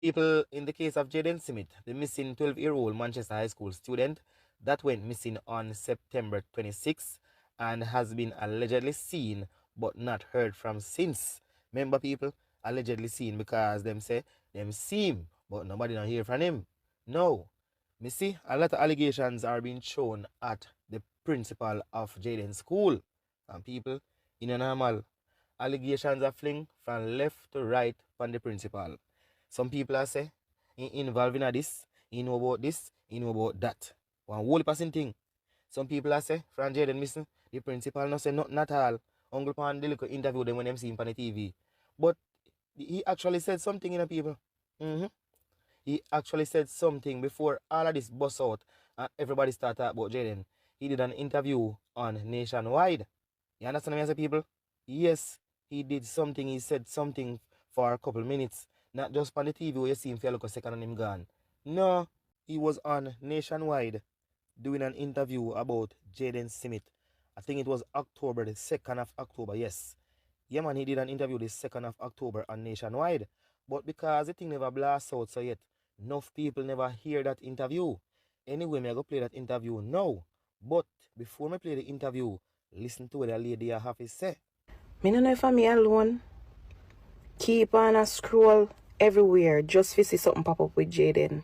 People, in the case of Jayden Smith, the missing 12-year-old Manchester High School student that went missing on September 26 and has been allegedly seen but not heard from since. Remember, people, allegedly seen because them say them see him, but nobody don't hear from him. No. Me see, a lot of allegations are being thrown at the principal of Jayden's school. And people, in a normal, allegations are fling from left to right from the principal. Some people are say, he involved in this, he know about this, he know about that. One whole person thing. Some people are say, from Jayden missing, the principal no say nothing at all. Uncle Pan the little interview them when them see him on the TV. But he actually said something in the people. He actually said something before all of this bust out and everybody started talking about Jayden. He did an interview on Nationwide. You understand me as a people? Yes, he did something. He said something for a couple minutes. Not just on the TV where you see him for a look a second and him gone. No, he was on Nationwide doing an interview about Jayden Smith. I think it was October, the 2nd of October, yes. Yeah, man, he did an interview the 2nd of October on Nationwide. But because the thing never blast out so yet, enough people never hear that interview. Anyway, me I go play that interview now. But before me play the interview, listen to what the lady I have to say. Me no know if I'm me alone. Keep on a scroll everywhere just to see something pop up with Jayden.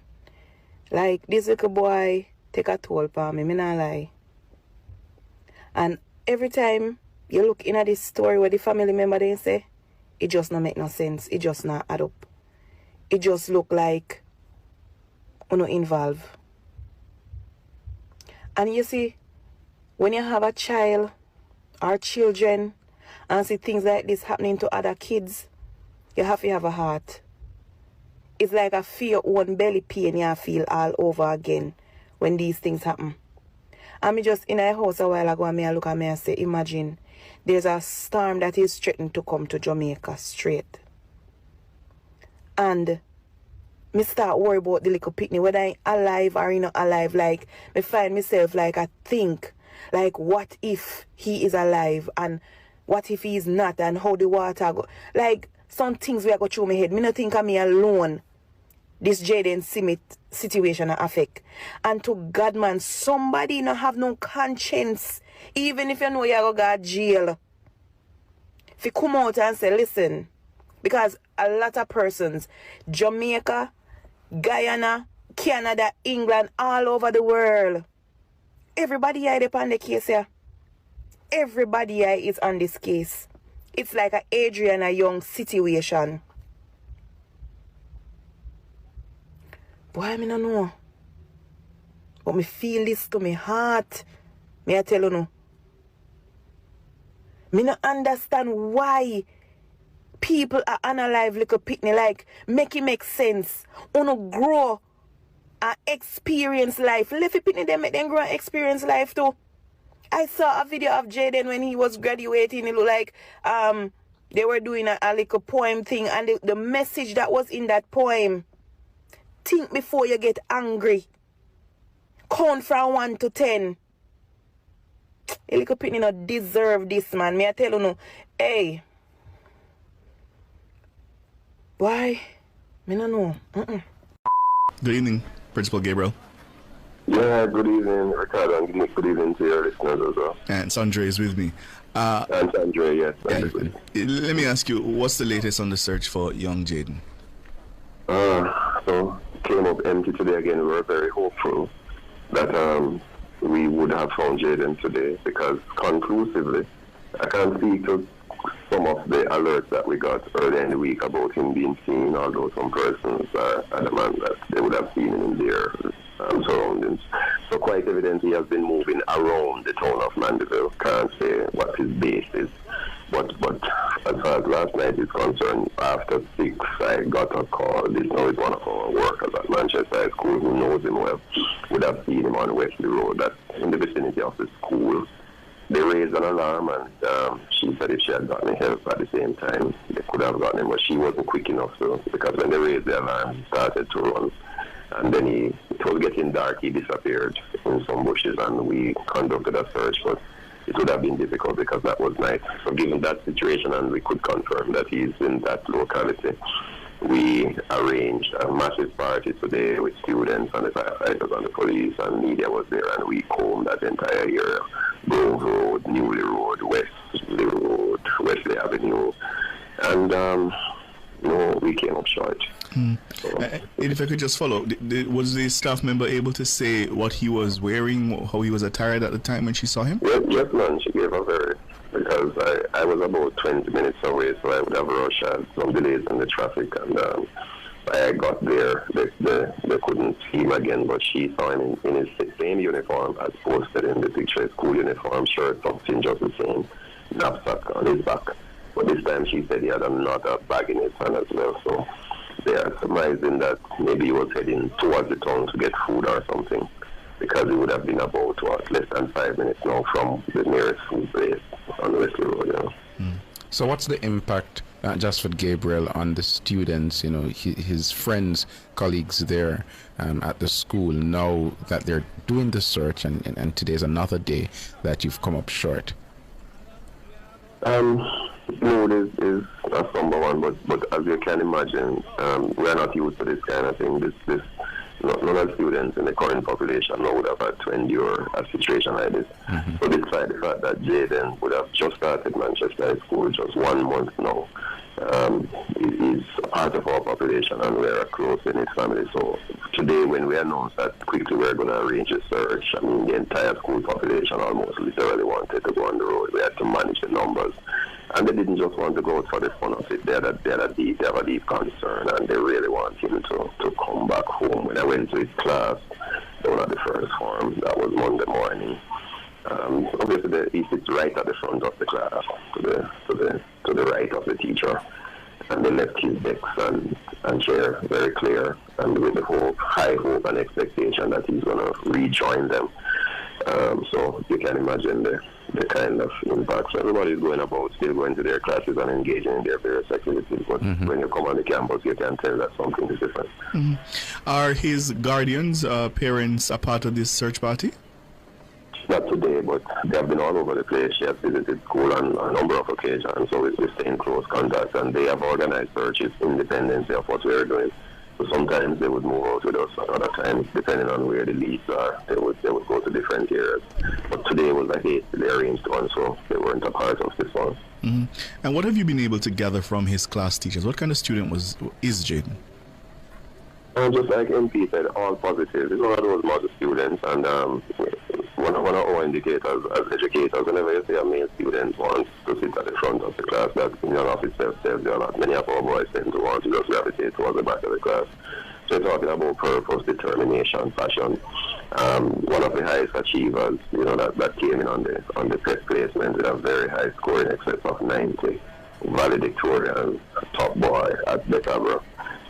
Like, this little boy take a toll for me not lie. And every time you look in at this story where the family member they say, it just not make no sense. It just not add up. It just look like you no involved. And you see, when you have a child or children and see things like this happening to other kids, you have to have a heart. It's like a feel your own belly pain you feel all over again when these things happen. And me just in a house a while ago and me I look at me and say, imagine there's a storm that is threatening to come to Jamaica straight. And me start worry about the little pitney, whether I'm alive or not alive. Like, me find myself like I think, like what if he is alive and what if he is not and how the water go. Like, some things will go through my head. Me not think of me alone. This Jayden Smith situation affect. And to God, man, somebody not have no conscience. Even if you know you go to jail. If you come out and say, listen, because a lot of persons, Jamaica, Guyana, Canada, England, all over the world, everybody is on the case here. Everybody is on this case. It's like a Adriana Young situation. Boy, I don't know. But me feel this to my heart. Me I tell you no. Me not understand why people are unalive little pitney. Like, make it make sense. Uno grow and experience life. Let it pitney them make them grow and experience life too. I saw a video of Jayden when he was graduating. It looked like they were doing a little poem thing, and the message that was in that poem. Think before you get angry. Count from 1 to 10. A little pitney not deserve this, man. Me I tell you no. Hey. Why? Me no know. Good evening, Principal Gabriel. Yeah, good evening, Ricardo, and good evening to your listeners as well. And Sandra is with me. And Sandra, yes. Let me ask you, what's the latest on the search for young Jayden? So, came up empty today again. We were very hopeful that we would have found Jayden today, because conclusively, I can speak to some of the alerts that we got earlier in the week about him being seen, although some persons are adamant that they would have seen him in their surroundings. So quite evident he has been moving around the town of Mandeville. Can't say what his base is. But as far as last night is concerned, after 6, I got a call. This now is one of our workers at Manchester High School who knows him well, would have seen him on Wesley Road, that's in the vicinity of the school. They raised an alarm, and she said if she had gotten help at the same time, they could have gotten him, but she wasn't quick enough. So, because when they raised the alarm, he started to run. And then it was getting dark, he disappeared in some bushes, and we conducted a search, but it would have been difficult because that was night. So given that situation, and we could confirm that he's in that locality, we arranged a massive party today with students and the firefighters and the police, and media was there, and we combed that entire area. Grove Road, Newley Road, Wesley Road, Wesley Avenue, and we came up short. So, if I could just follow, was the staff member able to say what he was wearing, how he was attired at the time when she saw him? yes, ma'am, she gave a very, because I was about 20 minutes away, so I would have rushed and some delays in the traffic, and I got there, they couldn't see him again, but she saw him in his same uniform as posted in the picture, his school uniform, shirt, something just the same, knapsack on his back. But this time she said he had another bag in his hand as well, so they are surmising that maybe he was heading towards the town to get food or something, because he would have been about less than 5 minutes now from the nearest food place on Wesley Road. So what's the impact, not just for Gabriel, on the students, his friends, colleagues there at the school, now that they're doing the search and today's another day that you've come up short? Mood is a somber one, but as you can imagine, we are not used to this kind of thing. None of the students in the current population now would have had to endure a situation like this. So despite the fact that Jayden would have just started Manchester High School just 1 month now, he is a part of our population and we are close in his family. So today when we announced that quickly we're going to arrange a search, the entire school population almost literally wanted to go on the road. We had to manage the numbers. And they didn't just want to go out for the fun of it. They have a deep concern, and they really want him to come back home. When I went to his class, down at the first form, that was Monday morning. Obviously, he sits right at the front of the class, to the right of the teacher. And they left his desk and chair very clear, and with the high hope and expectation that he's going to rejoin them. So you can imagine the kind of impacts. Everybody's going about, still going to their classes and engaging in their various activities. But when you come on the campus, you can tell that something is different. Are his guardians, parents, a part of this search party? Not today, but they have been all over the place. She has visited school on a number of occasions, so we stay in close contact, and they have organized searches independently of what we're doing. So sometimes they would move out with us, at other times, depending on where the leads are, they would go to different areas. But today was a hastily arranged one, so they weren't a part of this one. And what have you been able to gather from his class teachers? What kind of student is Jayden? Just like MP said, all positive. It's one of those model students, and one of our indicators as educators, whenever you say a male student wants to sit at the front of the class, that in and of itself tells you a lot. Many of our boys tend to want to just gravitate towards the back of the class. So you're talking about purpose, determination, passion. One of the highest achievers, that came in on the test placement with a very high score in excess of 90. Valedictorian, top boy at Bethabra.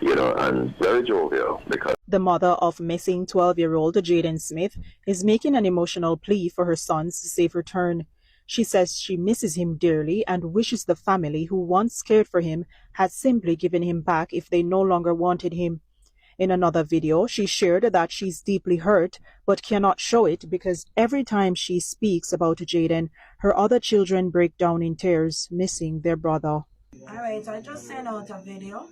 And very jovial because the mother of missing 12-year-old Jayden Smith is making an emotional plea for her son's safe return. She says she misses him dearly and wishes the family who once cared for him had simply given him back if they no longer wanted him. In another video, she shared that she's deeply hurt but cannot show it because every time she speaks about Jayden, her other children break down in tears, missing their brother. Alright, I just sent out a video.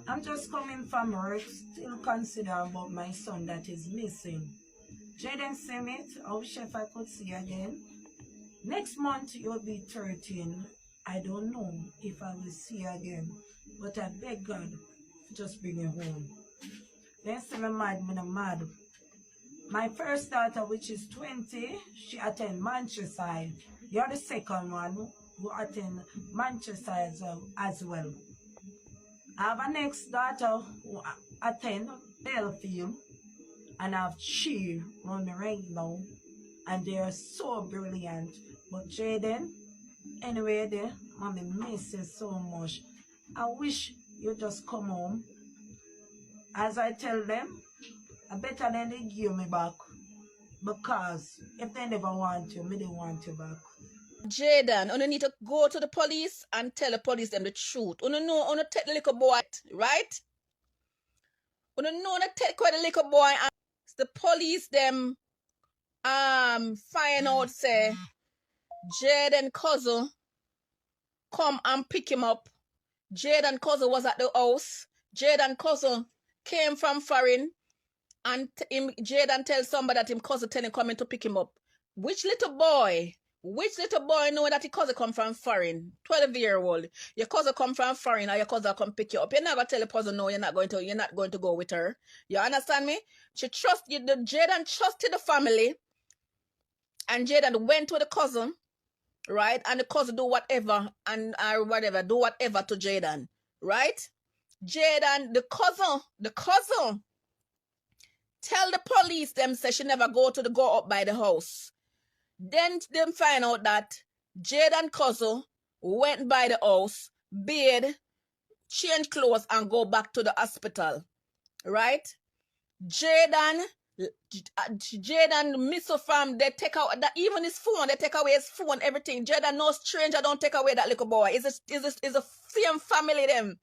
I'm just coming from work, still consider about my son that is missing. Jayden Smith, I wish if I could see again. Next month you'll be 13. I don't know if I will see you again, but I beg God, just bring you home. Then say me mad, me not mad. My first daughter, which is 20, she attend Manchester. You're the second one who attend Manchester as well. I have a next daughter who attend Belfield, and I have Cheer on me right now, and they are so brilliant. But Jayden, anyway, mommy miss you so much. I wish you just come home. As I tell them, I better than they give me back, because if they never want you, me they want you back. Jayden, you need to go to the police and tell the police them the truth. You know, you take the little boy, right? You know, take the little boy and the police them find out say Jayden cousin come and pick him up Jayden cousin was at the house. Jayden cousin came from foreign, and Jayden tell somebody that him cousin tell him coming to pick him up. Which little boy know that his cousin come from foreign? 12-year-old. Your cousin come from foreign, or your cousin come pick you up. You're not gonna tell the cousin no, you're not going to go with her. You understand me? Jayden trusted the family, and Jayden went to the cousin, right? And the cousin do whatever do whatever to Jayden, right? Jayden, the cousin tell the police them say she never go up by the house. Then them find out that Jayden cousin went by the house, bathe, change clothes, and go back to the hospital, right? Jayden miss from, they take out that, even his phone, they take away his phone, everything. Jayden, no stranger don't take away that little boy. It's a same family them.